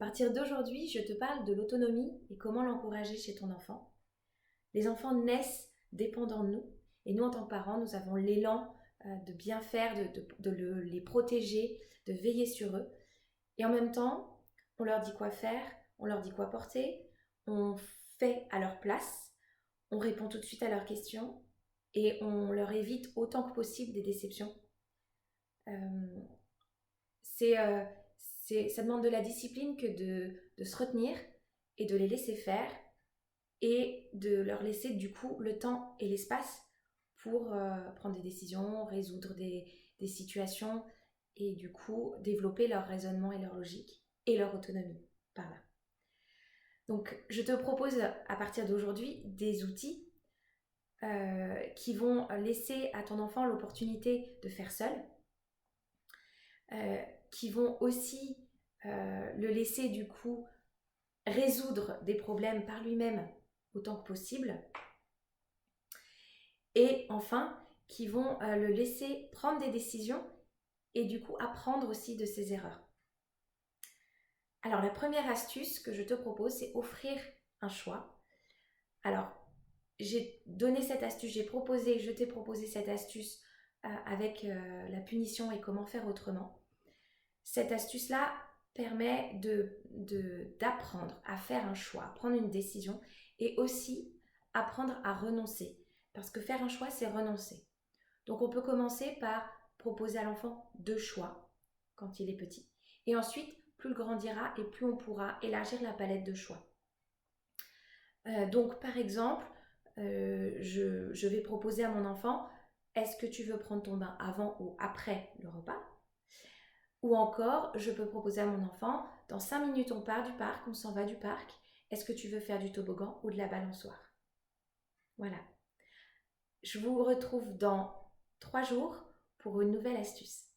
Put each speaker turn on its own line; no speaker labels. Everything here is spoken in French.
À partir d'aujourd'hui, je te parle de l'autonomie et comment l'encourager chez ton enfant. Les enfants naissent dépendants de nous et nous, en tant que parents, nous avons l'élan de bien faire, les protéger, de veiller sur eux. Et en même temps, on leur dit quoi faire, on leur dit quoi porter, on fait à leur place, on répond tout de suite à leurs questions et on leur évite autant que possible des déceptions. Euh, c'est, euh, Ça demande de la discipline que de se retenir et de les laisser faire et de leur laisser du coup le temps et l'espace pour prendre des décisions, résoudre des situations et du coup développer leur raisonnement et leur logique et leur autonomie par là. Donc je te propose à partir d'aujourd'hui des outils qui vont laisser à ton enfant l'opportunité de faire seul, qui vont aussi le laisser du coup résoudre des problèmes par lui-même autant que possible, et enfin qui vont le laisser prendre des décisions et du coup apprendre aussi de ses erreurs. Alors la première astuce que je te propose, c'est offrir un choix. Alors j'ai donné cette astuce, je t'ai proposé cette astuce avec la punition et comment faire autrement. Cette astuce-là permet d'apprendre à faire un choix, à prendre une décision et aussi apprendre à renoncer. Parce que faire un choix, c'est renoncer. Donc on peut commencer par proposer à l'enfant 2 choix quand il est petit. Et ensuite, plus il grandira et plus on pourra élargir la palette de choix. Donc par exemple, je vais proposer à mon enfant, est-ce que tu veux prendre ton bain avant ou après le repas? Ou encore, je peux proposer à mon enfant, dans 5 minutes on part du parc, on s'en va du parc, est-ce que tu veux faire du toboggan ou de la balançoire? Voilà. Je vous retrouve dans 3 jours pour une nouvelle astuce.